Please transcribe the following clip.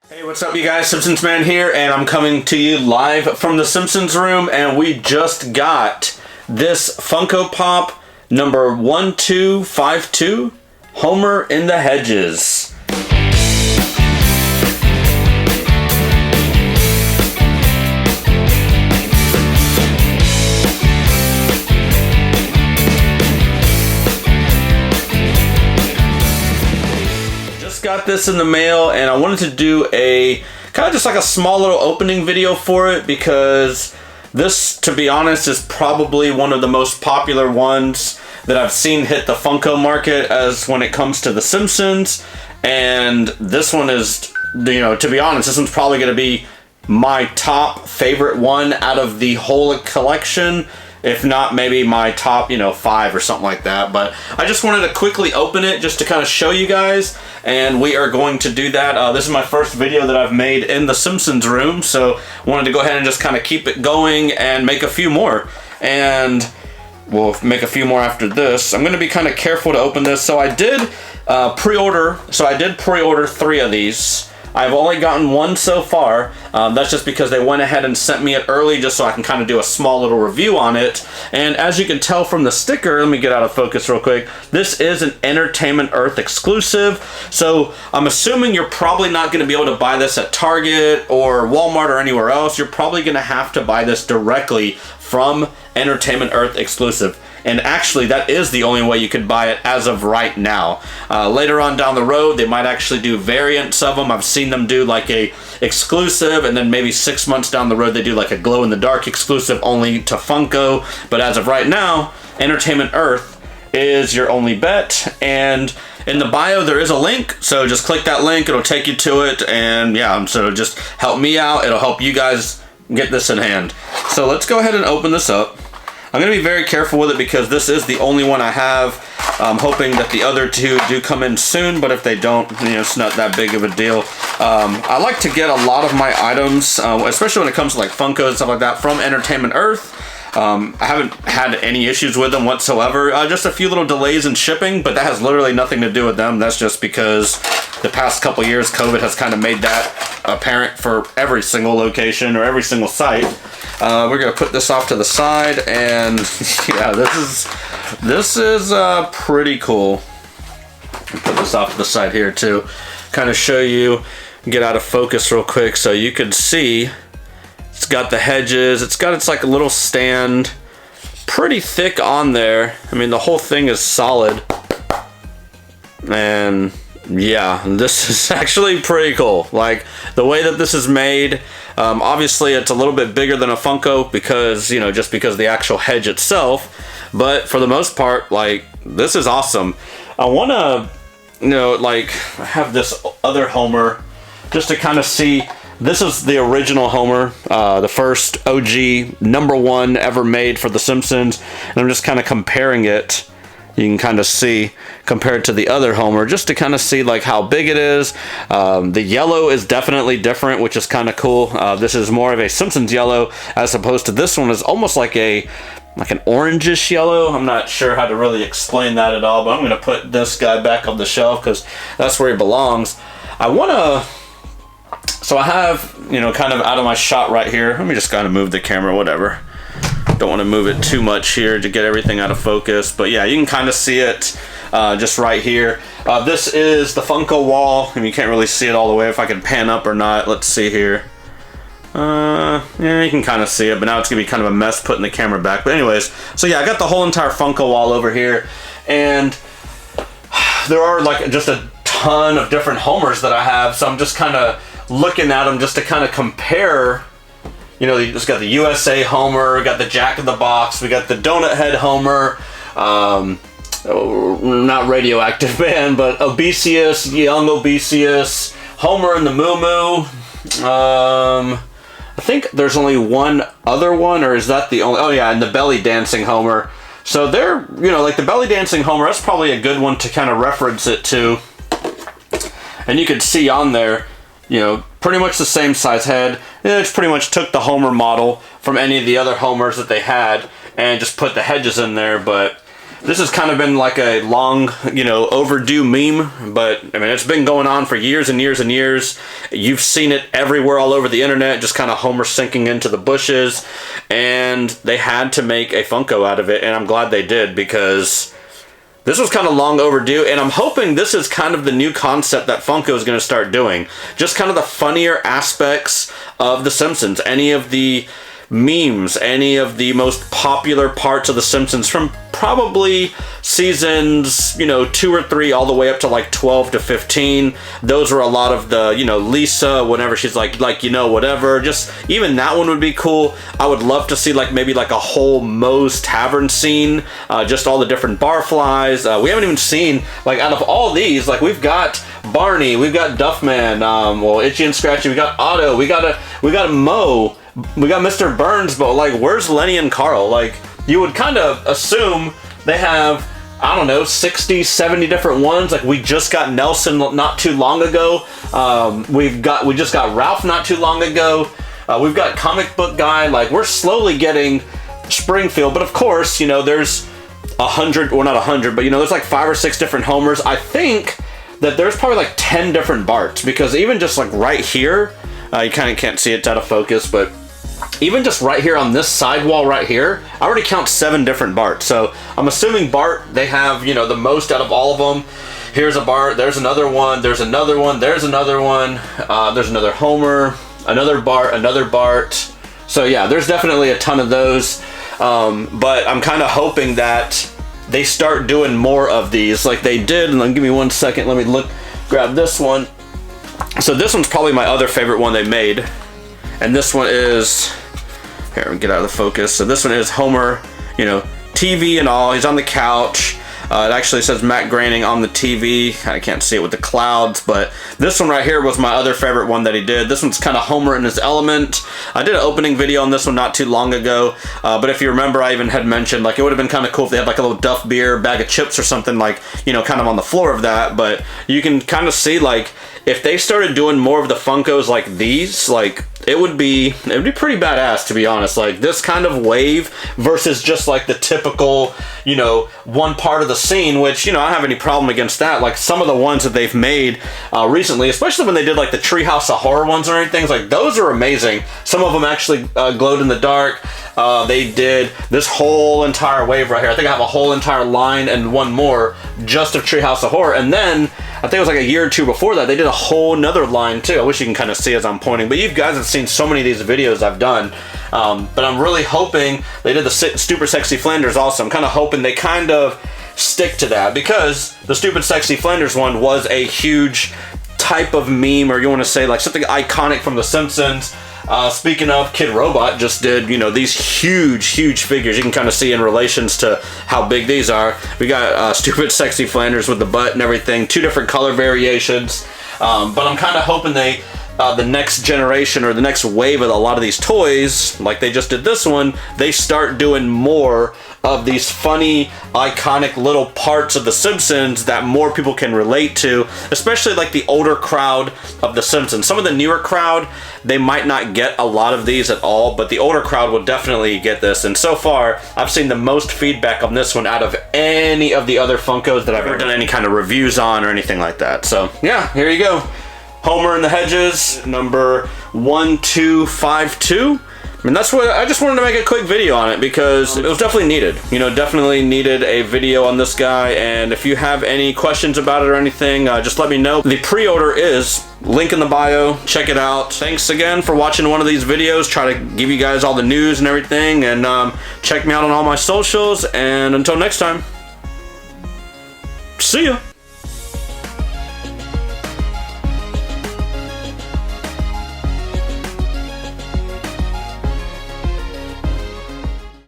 Hey, what's up you guys? Simpsons Man here, and I'm coming to you live from the Simpsons room, and we just got this Funko Pop number 1252, Homer in the Hedges. Got this in the mail, and I wanted to do a kind of just like a small little opening video for it, because this, to be honest, is probably one of the most popular ones that I've seen hit the Funko market as when it comes to the Simpsons. And this one is, you know, to be honest, this one's probably going to be my top favorite one out of the whole collection, if not maybe my top, 5 or something like that. But I just wanted to quickly open it just to kind of show you guys, and we are going to do that. This is my first video that I've made in the Simpsons room, so wanted to go ahead and just kind of keep it going and make a few more. And we'll make a few more after this. I'm going to be kind of careful to open this. So I did pre-order 3 of these. I've only gotten one so far. That's just because they went ahead and sent me it early just so I can kind of do a small little review on it. And as you can tell from the sticker, let me get out of focus real quick, this is an Entertainment Earth exclusive. So I'm assuming you're probably not going to be able to buy this at Target or Walmart or anywhere else. You're probably going to have to buy this directly from Entertainment Earth exclusive. And actually, that is the only way you could buy it as of right now. Later on down the road, they might actually do variants of them. I've seen them do like a exclusive, and then maybe 6 months down the road, they do like a glow-in-the-dark exclusive only to Funko. But as of right now, Entertainment Earth is your only bet. And in the bio, there is a link, so just click that link. It'll take you to it, and yeah, so just help me out. It'll help you guys get this in hand. So let's go ahead and open this up. I'm going to be very careful with it because this is the only one I have. I'm hoping that the other two do come in soon, but if they don't, it's not that big of a deal. I like to get a lot of my items, especially when it comes to like Funko and stuff like that, from Entertainment Earth. I haven't had any issues with them whatsoever. Just a few little delays in shipping, but that has literally nothing to do with them. That's just because the past couple years, COVID has kind of made that apparent for every single location or every single site. We're gonna put this off to the side, and yeah, this is pretty cool. Put this off to the side here too, kind of show you, get out of focus real quick so you can see. It's got the Hedges. It's like a little stand, pretty thick on there. I mean, the whole thing is solid, and yeah, this is actually pretty cool. Like the way that this is made. Obviously, it's a little bit bigger than a Funko because, just because of the actual hedge itself. But for the most part, like, this is awesome. I want to, I have this other Homer just to kind of see. This is the original Homer, the first OG #1 ever made for The Simpsons. And I'm just kind of comparing it. You can kind of see compared to the other Homer, just to kind of see like how big it is. The yellow is definitely different, which is kind of cool. This is more of a Simpsons yellow as opposed to this one is almost like an orangish yellow. I'm not sure how to really explain that at all, but I'm going to put this guy back on the shelf because that's where he belongs. So I have, kind of out of my shot right here. Let me just kind of move the camera, whatever. Don't want to move it too much here to get everything out of focus, but yeah, you can kind of see it just right here. This is the Funko wall, and you can't really see it all the way if I can pan up or not. Let's see here. Yeah, you can kind of see it, but now it's gonna be kind of a mess putting the camera back. But anyways, so yeah, I got the whole entire Funko wall over here, and there are like just a ton of different Homers that I have, so I'm just kind of looking at them just to kind of compare. You just got the USA Homer, we got the Jack in the Box, we got the Donut Head Homer, not Radioactive Man, but Obesius, Young Obesius, Homer and the Moo Moo. I think there's only one other one, or is that the only? Oh yeah, and the Belly Dancing Homer. So they're, like the Belly Dancing Homer, that's probably a good one to kind of reference it to. And you can see on there, pretty much the same size head. They just pretty much took the Homer model from any of the other Homers that they had and just put the Hedges in there. But This has kind of been like a long, you know, overdue meme, but I mean, it's been going on for years and years and years. You've seen it everywhere all over the internet, just kind of Homer sinking into the bushes, and they had to make a Funko out of it, and I'm glad they did, because this was kind of long overdue, and I'm hoping this is kind of the new concept that Funko is going to start doing. Just kind of the funnier aspects of The Simpsons, any of the memes, any of the most popular parts of The Simpsons from probably seasons, you know, 2 or 3 all the way up to like 12 to 15. Those were a lot of the, you know, Lisa, whenever she's like, you know, whatever. Just even that one would be cool. I would love to see like maybe like a whole Moe's Tavern scene, just all the different barflies. We haven't even seen, like, out of all these, like, we've got Barney, we've got Duffman, well, Itchy and Scratchy, we got Otto, we got Moe, we got Mr. Burns, but like, where's Lenny and Carl? Like, you would kind of assume they have, I don't know, 60, 70 different ones. Like, we just got Nelson not too long ago. We just got Ralph not too long ago. We've got Comic Book Guy. Like, we're slowly getting Springfield, but of course, you know, there's 100, well, not 100, but you know, there's like 5 or 6 different Homers. I think that there's probably like 10 different Barts, because even just like right here, you kind of can't see it, it's out of focus, but even just right here on this sidewall right here, I already count 7 different Barts. So I'm assuming Bart, they have, you know, the most out of all of them. Here's a Bart, there's another one, there's another one, there's another one, there's another Homer, another Bart, another Bart. So yeah, there's definitely a ton of those. But I'm kind of hoping that they start doing more of these like they did. And then give me 1 second, let me grab this one. So this one's probably my other favorite one they made. And this one is, here, we get out of the focus. So this one is Homer, you know, TV and all. He's on the couch. It actually says Matt Groening on the TV. I can't see it with the clouds, but this one right here was my other favorite one that he did. This one's kind of Homer in his element. I did an opening video on this one not too long ago, but if you remember, I even had mentioned, like, it would have been kind of cool if they had like a little Duff beer, bag of chips or something, like, you know, kind of on the floor of that. But you can kind of see, like, if they started doing more of the Funkos like these, like, it would be pretty badass, to be honest. Like, this kind of wave versus just like the typical, you know, one part of the scene, which, you know, I don't have any problem against that. Like, some of the ones that they've made recently, especially when they did like the Treehouse of Horror ones or anything, like, those are amazing. Some of them actually glowed in the dark. They did this whole entire wave right here. I think I have a whole entire line and one more just of Treehouse of Horror. And then I think it was like a year or 2 before that, they did a whole nother line too. I wish you can kind of see as I'm pointing, but you guys have seen so many of these videos I've done. But I'm really hoping they did the Stupid Sexy Flanders also. I'm kind of hoping they kind of stick to that, because the Stupid Sexy Flanders one was a huge type of meme, or you want to say like something iconic from The Simpsons. Speaking of, Kid Robot just did, you know, these huge figures. You can kind of see in relations to how big these are. We got Stupid Sexy Flanders with the butt and everything, 2 different color variations. But I'm kind of hoping they, the next generation or the next wave of a lot of these toys, like they just did this one, they start doing more of these funny, iconic little parts of The Simpsons that more people can relate to, especially like the older crowd of The Simpsons. Some of the newer crowd, they might not get a lot of these at all, but the older crowd will definitely get this. And so far, I've seen the most feedback on this one out of any of the other Funkos that I've ever done any kind of reviews on or anything like that. So yeah, here you go. Homer and the Hedges, number 1252. I mean, that's what I just wanted to make a quick video on it, because it was definitely needed. You know, definitely needed a video on this guy. And if you have any questions about it or anything, just let me know. The pre-order is link in the bio. Check it out. Thanks again for watching one of these videos. Try to give you guys all the news and everything. And check me out on all my socials. And until next time, see ya.